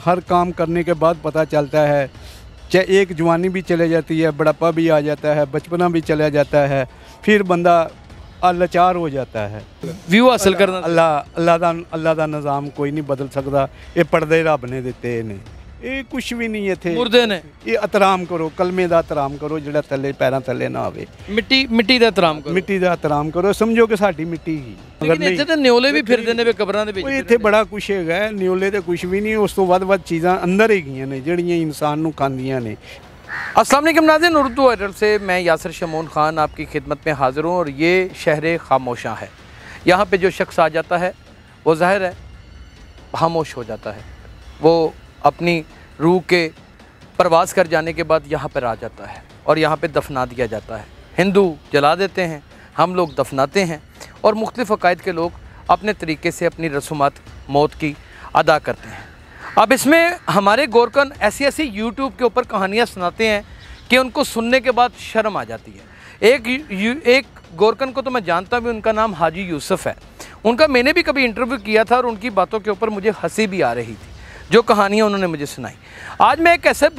हर काम करने के बाद पता चलता है, चाहे एक जवानी भी चले जाती है, बुढ़ापा भी आ जाता है, बचपना भी चला जाता है, फिर बंदा लाचार हो जाता है। व्यू हासिल करना अल्लाह दा निज़ाम कोई नहीं बदल सकता। ये पर्दे रब ने दिते ने, ये कुछ भी नहीं इत्थे। मुर्दे ने ये एहतराम करो, कलमे दा एहतराम करो, जिहड़ा थल्ले पैरां थल्ले ना आवे। मिट्टी दा एहतराम करो, मिट्टी दा एहतराम करो, समझो कि साडी मिट्टी ही। लेकिन ਇੱਥੇ ਤਾਂ ਨਿਓਲੇ ਵੀ ਫਿਰਦੇ ਨੇ ਵੇ ਕਬਰਾਂ ਦੇ ਵਿੱਚ। ਇੱਥੇ ਬੜਾ ਕੁਛ ਹੈਗਾ, ਨਿਓਲੇ ਤੇ ਕੁਛ ਵੀ ਨਹੀਂ, ਉਸ ਤੋਂ ਵੱਧ ਚੀਜ਼ਾਂ ਅੰਦਰ ਹੈਗੀਆਂ ਨੇ ਜਿਹੜੀਆਂ ਇਨਸਾਨ ਨੂੰ ਖਾਂਦੀਆਂ ਨੇ। अस्सलाम वालेकुम नाज़रीन, उर्दू एडल से मैं यासिर शमून ख़ान आपकी खिदमत में हाज़िर हूँ और ये शहर खामोशा है। यहाँ पे जो शख्स आ जाता है वो ज़ाहिर है खामोश हो जाता है। वो अपनी रूह के परवास कर जाने के बाद यहाँ पर आ जाता है और यहाँ पे दफना दिया जाता है। हिंदू जला देते हैं, हम लोग दफनाते हैं और मुख्तलिफ़ अक़ायद के लोग अपने तरीके से अपनी रसूमात मौत की अदा करते हैं। अब इसमें हमारे गोरकन ऐसी ऐसी यूट्यूब के ऊपर कहानियाँ सुनाते हैं कि उनको सुनने के बाद शर्म आ जाती है। एक गोरकन को तो मैं जानता भी, उनका नाम हाजी यूसुफ है। उनका मैंने भी कभी इंटरव्यू किया था और उनकी बातों के ऊपर मुझे हंसी भी आ रही थी, जो कहानियाँ उन्होंने मुझे सुनाई। आज मैं एक ऐसे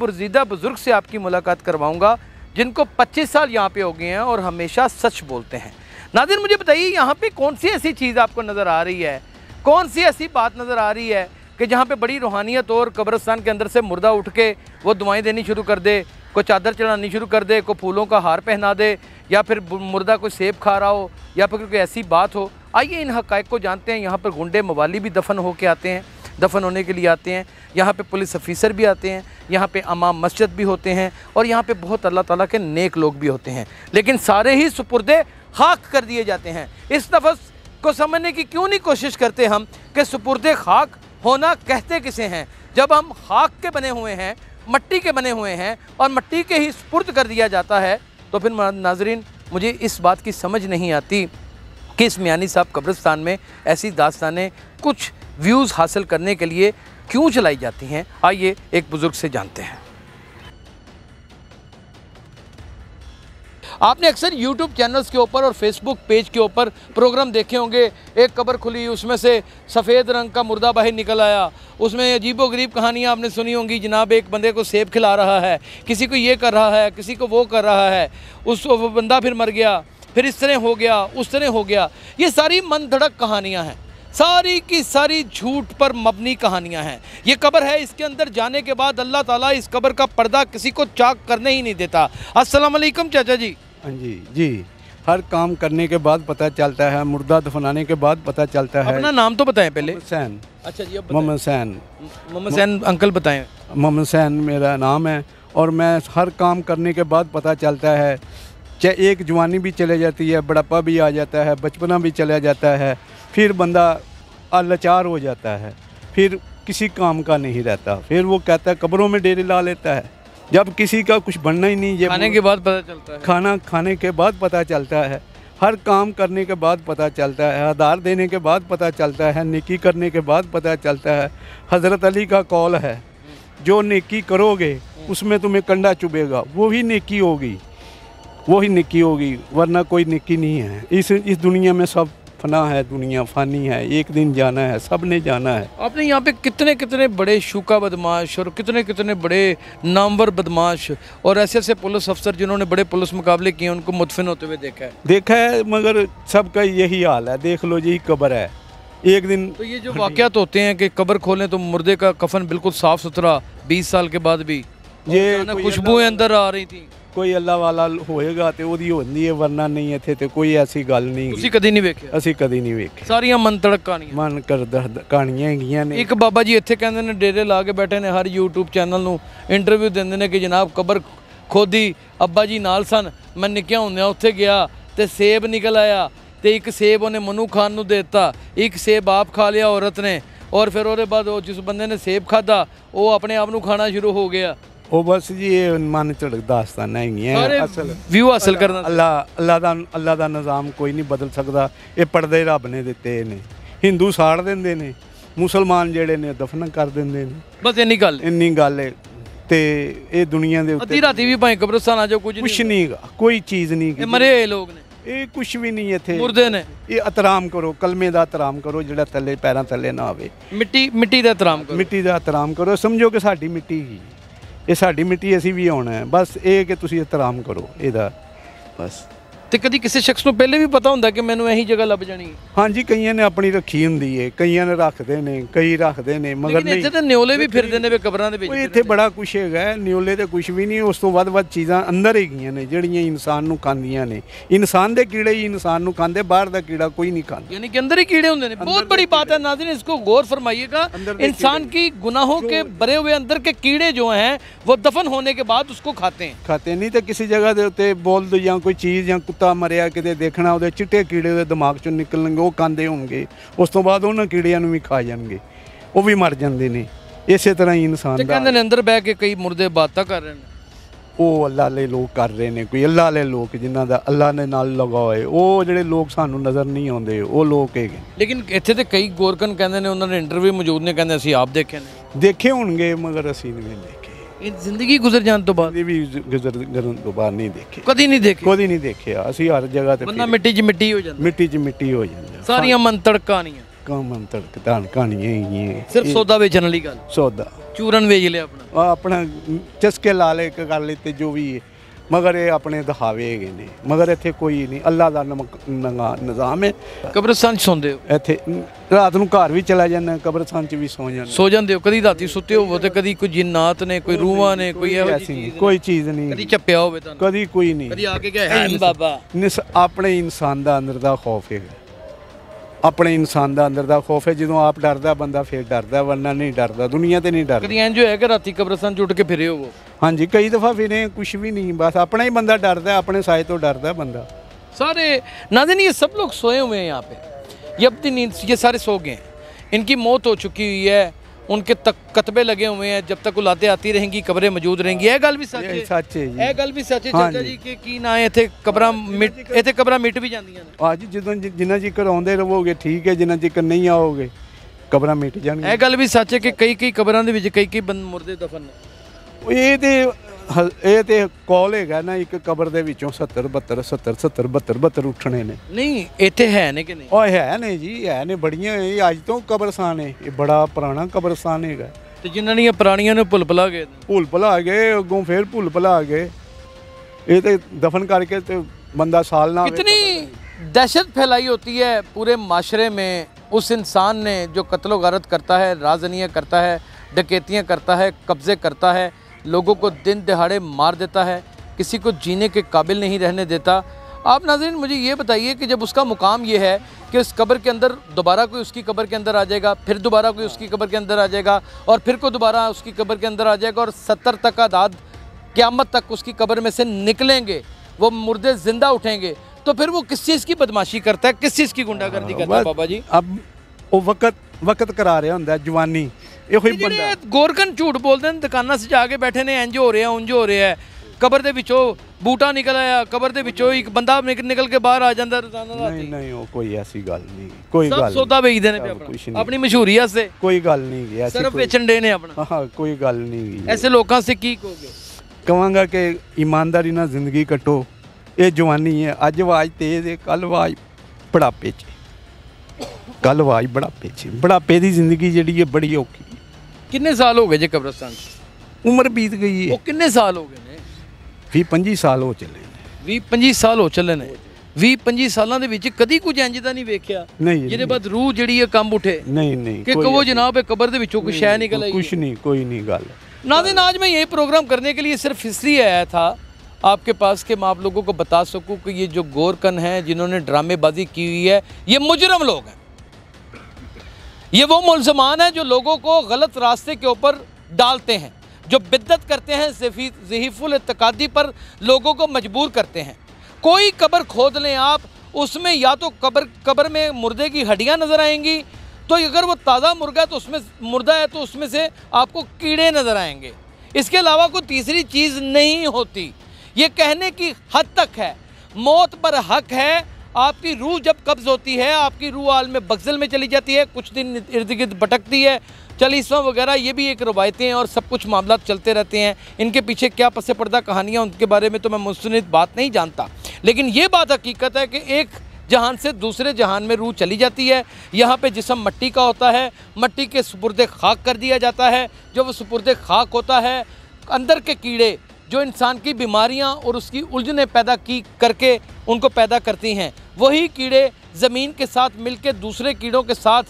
बुर्जीदा बुज़ुर्ग से आपकी मुलाकात करवाऊँगा जिनको 25 साल यहाँ पे हो गए हैं और हमेशा सच बोलते हैं। नाज़रीन, मुझे बताइए यहाँ पे कौन सी ऐसी चीज़ आपको नज़र आ रही है, कौन सी ऐसी बात नज़र आ रही है कि जहाँ पे बड़ी रूहानियत और कब्रिस्तान के अंदर से मुर्दा उठ के वो दुआएं देनी शुरू कर दे, कोई चादर चढ़ानी शुरू कर दे, कोई फूलों का हार पहना दे, या फिर मुर्दा कोई सेब खा रहा हो, या फिर कोई ऐसी बात हो। आइए इन हक़ाइक़ को जानते हैं। यहाँ पर गुंडे मवाली भी दफन होके आते हैं, दफन होने के लिए आते हैं। यहाँ पे पुलिस ऑफिसर भी आते हैं, यहाँ पे इमाम मस्जिद भी होते हैं और यहाँ पे बहुत अल्लाह ताला के नेक लोग भी होते हैं, लेकिन सारे ही सुपुर्दे खाक कर दिए जाते हैं। इस लफ्ज़ को समझने की क्यों नहीं कोशिश करते हम कि सुपुर्दे खाक होना कहते किसे हैं, जब हम खाक के बने हुए हैं, मट्टी के बने हुए हैं और मट्टी के ही सुपुर्द कर दिया जाता है। तो फिर नाज़रीन, मुझे इस बात की समझ नहीं आती कि इस मियानी साहब कब्रिस्तान में ऐसी दास्तानें कुछ व्यूज़ हासिल करने के लिए क्यों चलाई जाती हैं। आइए एक बुज़ुर्ग से जानते हैं। आपने अक्सर YouTube चैनल्स के ऊपर और Facebook पेज के ऊपर प्रोग्राम देखे होंगे। एक कब्र खुली, उसमें से सफ़ेद रंग का मुर्दा बाहर निकल आया, उसमें अजीबोगरीब कहानियाँ आपने सुनी होंगी। जनाब एक बंदे को सेब खिला रहा है, किसी को ये कर रहा है, किसी को वो कर रहा है, वो बंदा फिर मर गया, फिर इस तरह हो गया, उस तरह हो गया। ये सारी मन धड़क कहानियाँ हैं, सारी की सारी झूठ पर मबनी कहानियाँ हैं। ये कब्र है, इसके अंदर जाने के बाद अल्लाह ताला इस कब्र का पर्दा किसी को चाक करने ही नहीं देता। अस्सलाम वालेकुम चाचा जी। हाँ जी, हर काम करने के बाद पता चलता है, मुर्दा दफनाने के बाद पता चलता है। अपना नाम तो बताएं पहले। हुसैन। अच्छा जी, मोहम्मद हुसैन। मोहम्मद हुसैन अंकल बताएं। मोहम्मद हुसैन मेरा नाम है और मैं हर काम करने के बाद पता चलता है, चाहे एक जवानी भी चले जाती है, बुढ़ापा भी आ जाता है, बचपना भी चला जाता है, फिर बंदा लाचार हो जाता है, फिर किसी काम का नहीं रहता। फिर वो कहता है कब्रों में डेरे ला लेता है, जब किसी का कुछ बनना ही नहीं। खाने के बाद पता चलता है, खाना खाने के बाद पता चलता है, हर काम करने के बाद पता चलता है, आधार देने के बाद पता चलता है, नेकी करने के बाद पता चलता है। हज़रत अली का कौल है, जो नेकी करोगे उसमें तुम्हें कंडा चुभेगा, वही नेकी होगी, वही नेकी होगी, वरना कोई नेकी नहीं है। इस दुनिया में सब फना है, दुनिया फानी है, एक दिन जाना है, सब ने जाना है। आपने यहाँ पे कितने कितने बड़े शूका बदमाश और कितने कितने बड़े नामवर बदमाश और ऐसे ऐसे पुलिस अफसर जिन्होंने बड़े पुलिस मुकाबले किए, उनको मुदफिन होते हुए देखा है। मगर सबका यही हाल है। देख लो जी, कब्र है, एक दिन तो ये जो वाक़यात होते हैं कि कब्र खोलें तो मुर्दे का कफन बिल्कुल साफ़ सुथरा, 20 साल के बाद भी ये खुशबुएं अंदर आ रही थी। कोई अल्लाह वाला होएगा तो ਉਹਦੀ ਹੁੰਦੀ है, वरना नहीं ਇੱਥੇ ਤੇ ਕੋਈ ऐसी ਗੱਲ नहीं। ਤੁਸੀਂ ਕਦੀ ਨਹੀਂ ਵੇਖਿਆ? ਅਸੀਂ ਕਦੀ ਨਹੀਂ ਵੇਖਿਆ। ਸਾਰੀਆਂ ਮਨ ਤੜਕ ਕਹਾਣੀਆਂ, ਮਨ ਕਰਦਾ ਕਹਾਣੀਆਂ ਹੈਗੀਆਂ ਨੇ। ਇੱਕ ਬਾਬਾ ਜੀ ਇੱਥੇ ਕਹਿੰਦੇ ਨੇ ਡੇਰੇ ਲਾ ਕੇ ਬੈਠੇ ਨੇ, ਹਰ YouTube ਚੈਨਲ ਨੂੰ ਇੰਟਰਵਿਊ ਦਿੰਦੇ ਨੇ ਕਿ ਜਨਾਬ ਕਬਰ ਖੋਦੀ, ਅੱਬਾ ਜੀ ਨਾਲ ਸਨ, ਮੈਂ ਨਿੱਕਿਆ ਹੁੰਦਿਆਂ ਉੱਥੇ ਗਿਆ ਤੇ ਸੇਬ ਨਿਕਲ ਆਇਆ ਤੇ ਇੱਕ ਸੇਬ ਉਹਨੇ ਮਨੂੰ ਖਾਨ ਨੂੰ ਦੇ ਦਿੱਤਾ, ਇੱਕ ਸੇਬ ਆਪ ਖਾ ਲਿਆ ਔਰਤ ਨੇ, ਔਰ ਫਿਰ ਉਹਦੇ ਬਾਅਦ ਉਹ ਜਿਸ ਬੰਦੇ ਨੇ ਸੇਬ ਖਾਦਾ ਉਹ ਆਪਣੇ ਆਪ ਨੂੰ ਖਾਣਾ ਸ਼ੁਰੂ ਹੋ ਗਿਆ। ਉਹ बस जी ये मन झड़क दास्ताना है। असल व्यू हासिल करना अल्लाह दा निज़ाम कोई नहीं बदल सकता। ये पर्दे रब ने दिते ने, हिंदू साड़ देंदे ने, मुसलमान जेड़े ने दफन कर देंदे ने। बस इन्नी गल है। ते ये दुनिया दे अद्धी राती भी भाई कब्रिस्तान आ जाओ, कुछ नहीं, कोई चीज़ नहीं। मरे हुए लोग ने, ਇਹ ਕੁਝ ਵੀ ਨਹੀਂ ਇੱਥੇ ਮੁਰਦੇ ਨੇ ਇਹ ਇਤਰਾਮ ਕਰੋ, ਕਲਮੇ ਦਾ ਇਤਰਾਮ ਕਰੋ, ਜਿਹੜਾ ਥੱਲੇ ਪੈਰਾਂ ਥੱਲੇ ਨਾ ਆਵੇ। ਮਿੱਟੀ ਦਾ ਇਤਰਾਮ ਕਰੋ। ਮਿੱਟੀ ਦਾ ਇਤਰਾਮ ਕਰੋ, ਸਮਝੋ ਕਿ ਸਾਡੀ ਮਿੱਟੀ ਹੀ ਇਹ ਸਾਡੀ ਮਿੱਟੀ, ਅਸੀਂ ਵੀ ਆਉਣਾ ਹੈ, ਬਸ ਇਹ ਕਿ ਤੁਸੀਂ ਇਤਰਾਮ ਕਰੋ ਇਹਦਾ ਬਸ। ਤੇ ਕਦੀ ਕਿਸੇ ਸ਼ਖਸ ਨੂੰ ਪਹਿਲੇ ਵੀ ਪਤਾ ਹੁੰਦਾ ਕਿ ਮੈਨੂੰ ਇਹੀ ਜਗ੍ਹਾ ਲੱਭ ਜਾਣੀ ਹੈ? ਹਾਂਜੀ, ਕਈਆਂ ਨੇ ਆਪਣੀ ਰੱਖੀ ਹੁੰਦੀ ਹੈ, ਕਈਆਂ ਨੇ ਰੱਖਦੇ ਨੇ, ਕਈ ਰੱਖਦੇ ਨੇ, ਮਗਰ ਲੇਕਿਨ ਇੱਥੇ ਤਾਂ ਨਿਓਲੇ ਵੀ ਫਿਰਦੇ ਨੇ ਵੇ ਕਬਰਾਂ ਦੇ ਵਿੱਚ। ਉਹ ਇੱਥੇ ਬੜਾ ਕੁਛ ਹੈਗਾ, ਨਿਓਲੇ ਤੇ ਕੁਛ ਵੀ ਨਹੀਂ, ਉਸ ਤੋਂ ਵੱਧ ਚੀਜ਼ਾਂ ਅੰਦਰ ਹੈਗੀਆਂ ਨੇ ਜਿਹੜੀਆਂ ਇਨਸਾਨ ਨੂੰ ਖਾਂਦੀਆਂ ਨੇ। ਇਨਸਾਨ ਦੇ ਕੀੜੇ ਹੀ ਇਨਸਾਨ ਨੂੰ ਖਾਂਦੇ, ਬਾਹਰ ਦਾ ਕੀੜਾ ਕੋਈ ਨਹੀਂ ਖਾਂਦਾ। यानी कि अंदर ही कीड़े होंगे। बहुत बड़ी बात है नाज़रीन, इसको गौर फरमाइएगा। इंसान की गुनाहों के भरे हुए अंदर के कीड़े जो हैं वो दफन होने के बाद उसको खाते नहीं तो किसी जगह के उत्ते बोल दो या कोई चीज़ या कुत्ता मरिया किते देखना ਉਹਦੇ ਚਿੱਟੇ ਕੀੜੇ ਉਹਦੇ ਦਿਮਾਗ ਚੋਂ ਨਿਕਲਣਗੇ, ਉਹ ਖਾਂਦੇ ਹੋਣਗੇ, ਉਸ ਤੋਂ ਬਾਅਦ ਉਹਨਾਂ ਕੀੜਿਆਂ ਨੂੰ ਵੀ ਖਾ ਜਾਣਗੇ, ਉਹ ਵੀ ਮਰ ਜਾਂਦੇ ਨੇ। ਇਸੇ ਤਰ੍ਹਾਂ ਹੀ ਇਨਸਾਨ ਦਾ ਕਹਿੰਦੇ ਨੇ ਅੰਦਰ ਬਹਿ ਕੇ ਕਈ ਮੁਰਦੇ ਬਾਤਾਂ ਕਰ ਰਹੇ ਨੇ। ਉਹ ਅੱਲਾ ਵਾਲੇ ਲੋਕ ਕਰ ਰਹੇ ਨੇ, ਕੋਈ ਅੱਲਾ ਵਾਲੇ ਲੋਕ ਜਿਨ੍ਹਾਂ ਦਾ ਅੱਲਾ ਨੇ ਨਾਲ ਲਗਾ ਹੋਏ, ਉਹ ਜਿਹੜੇ ਲੋਕ ਸਾਨੂੰ ਨਜ਼ਰ ਨਹੀਂ ਆਉਂਦੇ ਉਹ ਲੋਕ ਹੈਗੇ। ਲੇਕਿਨ ਇੱਥੇ ਤੇ ਕਈ ਗੋਰਕਨ ਕਹਿੰਦੇ ਨੇ, ਉਹਨਾਂ ਦੇ ਇੰਟਰਵਿਊ ਮੌਜੂਦ ਨੇ, ਕਹਿੰਦੇ ਅਸੀਂ ਆਪ ਦੇਖੇ ਨੇ। ਦੇਖੇ ਹੋਣਗੇ ਮਗਰ ਅਸੀਂ ਨਹੀਂ ਦੇਖੇ। ਇਹ ਜ਼ਿੰਦਗੀ ਗੁਜ਼ਰ ਜਾਣ ਤੋਂ ਬਾਅਦ ਵੀ ਗੁਜ਼ਰਨ ਤੋਂ ਬਾਅਦ ਨਹੀਂ ਦੇਖੇ, ਕਦੀ ਨਹੀਂ ਦੇਖਿਆ ਅਸੀਂ। ਹਰ ਜਗ੍ਹਾ ਤੇ ਬੰਦਾ ਮਿੱਟੀ 'ਚ ਮਿੱਟੀ ਹੋ ਜਾਂਦਾ, ਮਿੱਟੀ 'ਚ ਮਿੱਟੀ ਹੋ ਜਾਂਦਾ। ਸਾਰੀਆਂ ਮੰਤੜ ਕਹਾਣੀਆਂ ਮੰਤੜ ਕਹਾਣੀਆਂ ਹੀ ਸਿਰਫ ਸੌਦਾ ਵੇਚਣ ਵਾਲੀ ਗੱਲ। ਸੌਦਾ ਚੂਰਨ ਵੇਚ ਲਿਆ ਆਪਣਾ ਚਸਕੇ ਲਾ ਲੈ ਇੱਕ ਕਰ ਲਿੱਤੇ ਜੋ ਵੀ ਹੈ, ਮਗਰ ਇਹ ਆਪਣੇ ਦਿਖਾਵੇ ਹੈਗੇ ਨੇ, ਮਗਰ ਇੱਥੇ ਕੋਈ ਨਹੀਂ। ਅੱਲਾ ਦਾ ਨਿਜ਼ਾਮ ਹੈ। ਕਬਰਸਤਾਨ 'ਚ ਸੌਂਦੇ ਹੋ? ਇੱਥੇ ਰਾਤ ਨੂੰ ਘਰ ਵੀ ਚਲਾ ਜਾਂਦਾ, ਕਬਰਸਤਾਨ 'ਚ ਵੀ ਸੌ ਜਾਂਦੇ ਹੋ? ਕਦੀ ਰਾਤੀ ਸੁੱਤੇ ਹੋਵੋ ਤੇ ਕਦੀ ਕੋਈ ਜਿੰਨਾਤ ਨੇ, ਕੋਈ ਰੂਹਾਂ ਨੇ, ਕੋਈ ਇਹੋ ਜਿਹੀ ਚੀਜ਼, ਕੋਈ ਚੀਜ਼ ਨਹੀਂ ਕਦੀ ਚੱਪਿਆ ਹੋਵੇ ਤੁਹਾਨੂੰ? ਕਦੀ ਕੋਈ ਨਹੀਂ, ਕਦੀ ਆ ਕੇ ਕਿਹਾ ਹੈ ਬਾਬਾ? ਆਪਣੇ ਇਨਸਾਨ ਦਾ ਅੰਦਰ ਦਾ ਖੌਫ ਹੈ, ਆਪਣੇ ਇਨਸਾਨ ਦਾ ਅੰਦਰ ਦਾ ਖੌਫ ਹੈ। ਜਦੋਂ ਆਪ ਡਰਦਾ ਬੰਦਾ ਫਿਰ ਡਰਦਾ, ਵਰਨਾ ਨਹੀਂ ਡਰਦਾ, ਦੁਨੀਆ ਤੇ ਨਹੀਂ ਡਰਦਾ। ਕਦੀ ਇੰਜ ਹੋਇਆ ਕਿ ਰਾਤੀ ਕਬਰਸਤਾਨ 'ਚ ਉੱਠ ਕੇ ਫਿਰੇ ਹੋਵੋ? ਹਾਂਜੀ, ਕਈ ਦਫਾ ਫਿਰੇ, कुछ भी नहीं, बस अपना ही बंदा डरता है, अपने साए तो डरता है बंदा। सारे नाज़रीन ये सब लोग सोए हुए हैं यहाँ पे, ये अपनी नींद, ये सारे सो गए हैं, इनकी मौत हो चुकी हुई है, उनके तक कतबे लगे हुए हैं, जब तक औलादें आती रहेंगी कब्रें मौजूद रहेंगी। यह गल भी सच है, सच है जी, यह गल भी सच है चाचा जी कि की ना इत्थे कब्रां मिट भी जांदियां ने। हाँ जी, ਜਦੋਂ ਜਿੰਨਾ ਚਿਰ ਆਉਂਦੇ ਰਹੋਗੇ ਠੀਕ ਹੈ, ਜਿੰਨਾ ਚਿਰ ਨਹੀਂ ਆਓਗੇ ਕਬਰਾਂ ਮਿਟ ਜਾਣਗੀਆਂ। ਇਹ ਗੱਲ ਵੀ ਸੱਚ ਹੈ ਕਿ ਕਈ ਕਬਰਾਂ ਦੇ ਵਿੱਚ ਕਈ ਮੁਰਦੇ ਦਫਨ ਨੇ। ਇਹ ਤੇ ਕੌਲ ਹੈਗਾ ਨਾ, ਇੱਕ ਕਬਰ ਦੇ ਵਿੱਚੋਂ 70 ਉੱਠਣੇ ਨੇ। ਨਹੀਂ ਇੱਥੇ ਹੈ ਨੇ ਕਿ ਨਹੀਂ? ਉਹ ਹੈ ਨੇ ਜੀ, ਹੈ ਨੇ, ਬੜੀਆਂ। ਇਹ ਅੱਜ ਤੋਂ ਕਬਰਸਤਾਨ ਹੈ, ਇਹ ਬੜਾ ਪੁਰਾਣਾ ਕਬਰਸਤਾਨ ਹੈਗਾ। ਤੇ ਜਿਨ੍ਹਾਂ ਦੀਆਂ ਪੁਰਾਣੀਆਂ ਨੂੰ ਭੁੱਲ ਭੁਲਾ ਗਏ, ਅੱਗੋਂ ਫੇਰ ਭੁੱਲ ਭੁਲਾ ਗਏ। ਇਹ ਤੇ ਦਫਨ ਕਰਕੇ ਤੇ ਬੰਦਾ ਸਾਲ ना। कितनी दहशत फैलाई होती है पूरे माशरे में उस इंसान ने जो कत्लो गारत करता है, राजनियाँ करता है, डकैतियाँ करता है, कब्ज़े करता है, लोगों को दिन दहाड़े मार देता है, किसी को जीने के काबिल नहीं रहने देता। आप नाज़रीन मुझे ये बताइए कि जब उसका मुकाम ये है कि उस कब्र के अंदर दोबारा कोई उसकी कब्र के अंदर आ जाएगा, फिर दोबारा कोई उसकी कब्र के अंदर आ जाएगा, और फिर कोई दोबारा उसकी कब्र के अंदर आ जाएगा, और 70 तक आदाद क़यामत तक उसकी कब्र में से निकलेंगे, वो मुर्दे ज़िंदा उठेंगे, तो फिर वो किस चीज़ की बदमाशी करता है, किस चीज़ की गुंडागर्दी करता है बाबा जी? अब वो वक्त करा रहा होंदा जवानी, ये कोई बंदा गोरकन झूठ बोलते हैं, दुकाना से जाके बैठे ने, इंज हो रहा उंज हो रहा है, कबर दे विचों बूटा निकल आया, कबर दे विचों एक बंदा निकल के बाहर आ जाता रोजाना। नहीं वो कोई ऐसी गल नहीं, कोई गल सौदा बेचते हैं अपनी मशहूरी वास्ते, कोई गल नहीं, सिर्फ बेचन दे ने अपना। हाँ, कोई गल नहीं। ऐसे लोगों से की कहोगे? कहांगा कि ईमानदारी नाल जिंदगी कटो। ये जवानी है, अज आवाज़ तेज है, कल आवाज़ बुढ़ापे च, कल आवाज़ बुढ़ापे च। बुढ़ापे की जिंदगी जी है बड़ी औखी। कितने साल हो गए जी कब्रस्तान? उम्र बीत गई है। वो कितने साल हो गए ने? 20-25 साल हो चले। 20-25 साल हो चले ने। 20-25 ਸਾਲਾਂ ਦੇ ਵਿੱਚ ਕਦੀ ਕੁਝ ਇੰਜ ਦਾ ਨਹੀਂ ਵੇਖਿਆ ਜਿਹਦੇ ਬਾਅਦ ਰੂਹ ਜਿਹੜੀ ਹੈ ਕੰਬ ਉਠੇ? नहीं कि कहो जनाब है कब्र दे विचों कुछ शय निकल आई? कुछ नहीं, कोई नहीं गल। नाज़रीन आज मैं ये प्रोग्राम करने के लिए सिर्फ इसलिए आया था आपके पास कि मैं आप लोगों को बता सकूं कि ये जो गोरकन हैं जिन्होंने ड्रामेबाजी की हुई है, ये मुजरम लोग हैं, ये वो मुल्ज़मान हैं जो लोगों को गलत रास्ते के ऊपर डालते हैं, जो बिद्दत करते हैं, ज़हीफ़ुल इत्क़ादी पर लोगों को मजबूर करते हैं। कोई कब्र खोद लें आप, उसमें या तो कब्र में मुर्दे की हड्डियाँ नज़र आएंगी, तो अगर वो ताज़ा मुर्गा है तो उसमें मुर्दा है तो उसमें से आपको कीड़े नज़र आएंगे। इसके अलावा कोई तीसरी चीज़ नहीं होती। ये कहने की हद तक है, मौत पर हक है। आपकी रूह जब कब्ज़ होती है, आपकी रूह आलम बग़्ज़ल में चली जाती है, कुछ दिन इर्द गिर्द भटकती है, चालीसवां वगैरह, ये भी एक रवायतें हैं और सब कुछ मामला चलते रहते हैं। इनके पीछे क्या पसे पर्दा कहानियाँ, उनके बारे में तो मैं मुस्तनिद बात नहीं जानता, लेकिन ये बात हकीकत है कि एक जहान से दूसरे जहान में रूह चली जाती है। यहाँ पे जिस्म मट्टी का होता है, मट्टी के सुपुर्दे खाक कर दिया जाता है। जब वो सुपुर्दे खाक होता है, अंदर के कीड़े जो इंसान की बीमारियाँ और उसकी उलझने पैदा की करके उनको पैदा करती हैं, वही कीड़े ज़मीन के साथ मिलकर दूसरे कीड़ों के साथ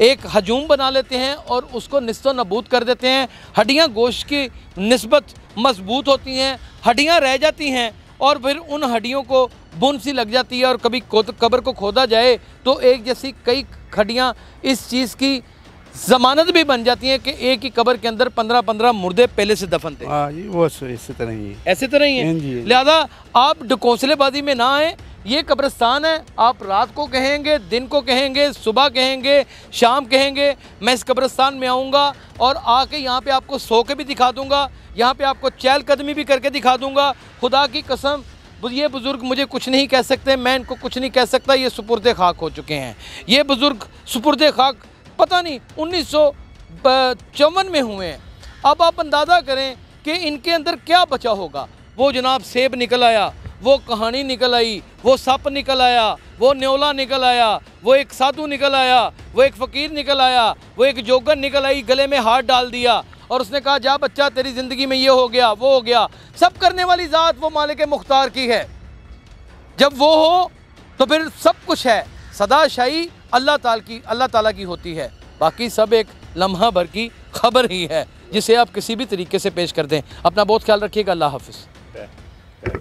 एक हजूम बना लेते हैं और उसको निस्तो नबूद कर देते हैं। हड्डियाँ गोश्त की निस्बत मजबूत होती हैं, हड्डियाँ रह जाती हैं और फिर उन हड्डियों को बुन सी लग जाती है और कभी कब्र को खोदा जाए तो एक जैसी कई हड्डियाँ इस चीज़ की ज़मानत भी बन जाती हैं कि एक ही कब्र के अंदर 15-15 मुर्दे पहले से दफन थे। हाँ जी, वो इसी तरह ही है। ऐसे तरह ही है। लिहाजा आप ढकोसलेबाजी में ना आए। ये कब्रिस्तान है, आप रात को कहेंगे, दिन को कहेंगे, सुबह कहेंगे, शाम कहेंगे, मैं इस कब्रिस्तान में आऊँगा और आके यहाँ पे आपको सो के भी दिखा दूँगा, यहाँ पे आपको चहलकदमी भी करके दिखा दूँगा। खुदा की कसम, ये बुज़ुर्ग मुझे कुछ नहीं कह सकते, मैं इनको कुछ नहीं कह सकता। ये सुपुर्दे खाक हो चुके हैं। ये बुज़ुर्ग सुपुर्दे खाक पता नहीं 1954 में हुए हैं। अब आप अंदाज़ा करें कि इनके अंदर क्या बचा होगा। वो जनाब सेब निकल आया, वो कहानी निकल आई, वो सप निकल आया, वो न्योला निकल आया, वो एक साधु निकल आया, वो एक फ़कीर निकल आया, वो एक जोगन निकल आई, गले में हाथ डाल दिया और उसने कहा जा बच्चा तेरी ज़िंदगी में ये हो गया, वो हो गया। सब करने वाली ज़ात वो मालिक मुख्तार की है। जब वो हो तो फिर सब कुछ है। सदाशाही अल्लाह ताला की होती है, बाकी सब एक लम्हा भर की खबर ही है जिसे आप किसी भी तरीके से पेश कर दें। अपना बहुत ख्याल रखिएगा। अल्लाह हाफ़िज़।